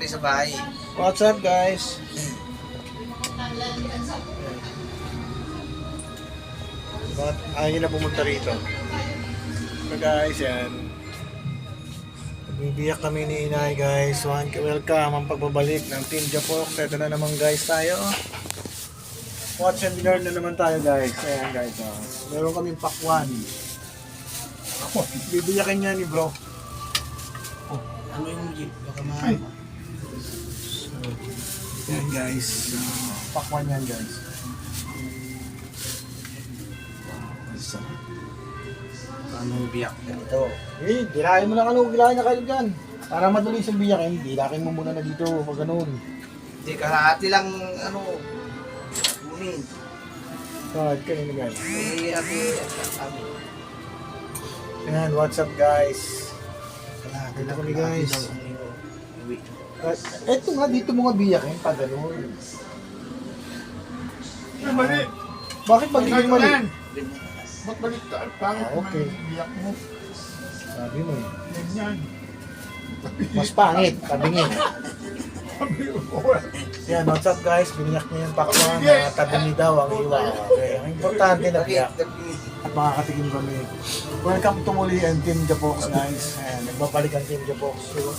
Sa bahay. What's up guys? But ayaw na pumunta rito. So guys, yan. Bibiyak kami ni Inay guys. Welcome ang pagbabalik ng Team Japox. Ito na naman guys tayo. Watch and learn na naman tayo guys. Ayan guys. Meron kaming pakwan. Bibiyakin niya ni bro. Ano yung jeep? Baka Yan guys. Pakwan yan guys. Ano biyak? Ito. Dirahin mo na kanong gilahin na kayo dyan. Para madali siyang biyakin, dilakin mo muna na dito. Pag ganun. Hindi, kalahati lang, kunin. Kahit kayo na guys. Sabi. Yan, what's up guys? Dito kami guys. Eto nga, dito mo nga biyakin. Pag ganun. Mali. Bakit magiging mali? Ba't baliktad? Pangit Okay. naman biyak mo. Sabi mo. Ganyan. Mas pangit, tabingin. Sabi mo. Yan, what's up guys? Biniyak niya yung pakwan na tabingi daw ang iwa. Okay, ang importante na biyak. At makakatikim kami. Welcome to muli ang Team Japox guys. Ayan, nagbabalik ang Team Japox. So,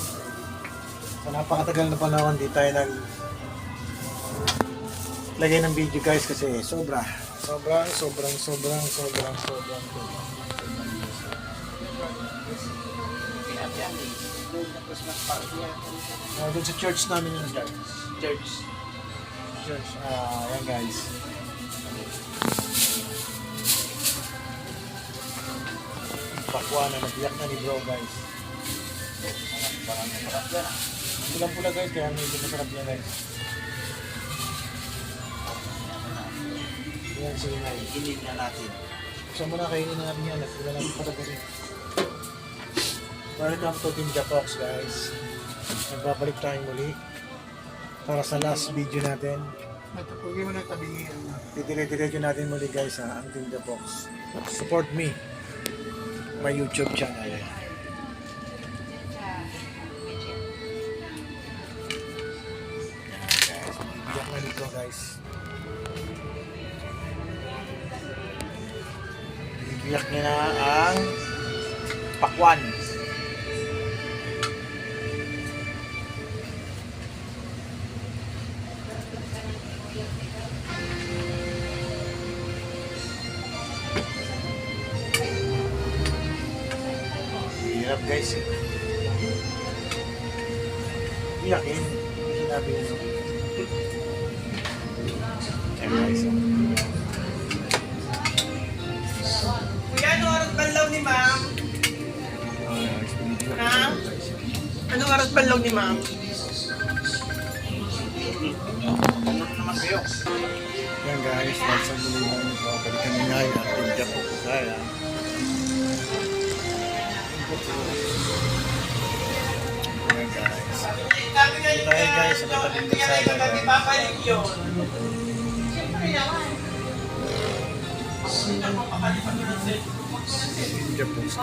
sa napakatagal na panahon, di tayo lagay ng video guys kasi sobrang doon sa church namin yun guys. Church. Ayan guys. Pakwa na nabiyak na ni bro guys. Parang masarap yan. Pulang pula guys, kaya medyo masarap yan guys. Yan si Inay. Inig na natin. Buksan mo na kainin na natin yan at wala natin patagarin. Welcome to Team Japox guys. Nagbabalik tayong muli para sa last video natin. Matapugin mo na tabingin. Didire-diretso natin muli guys ang Team Japox. Support me. My YouTube channel. Yan guys. Biyak na dito guys. Biyak niya na ang pakwan. Hirap guys eh. Biyakin. Sinabi nyo. Ayan guys. Kuya, ano oras banlaw ni ma'am? Ha? Ano oras banlaw ni ma'am? Ano naman kayo? Yan guys, dahil sa muli namin balikan niya yung ating Japo ko kaya. Yan guys. Tayo guys, sa matabing kalsada guys. Papalik yun. Siyempre naman. Ating Japo guys.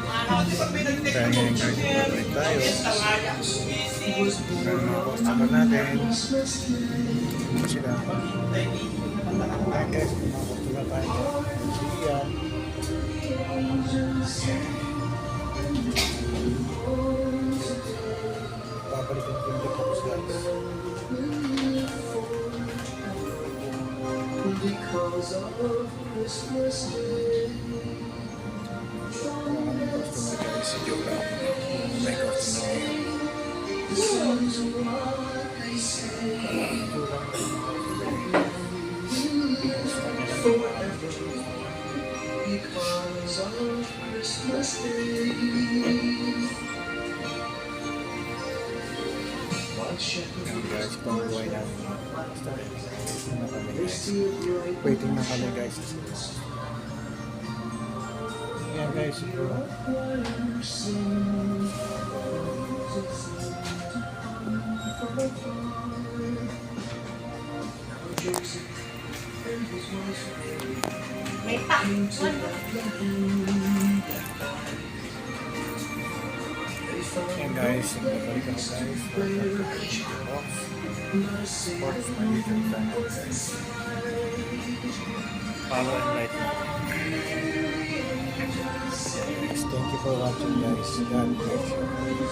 Kaya ngayon guys, balik tayo. Kaya mga customer natin. Sila. Ayan guys, mga customer tayo. Yan. Babalik ang Team Japox guys. Mga customer guys, joke lang. May customer ngayon. Guys, pang-buhay namin. Waiting na kami guys. Yan guys, bro. May pa. Yan guys, nagbabalik ako guys. Support my YouTube channel guys. Follow and like na. Thank you for watching guys. God bless you.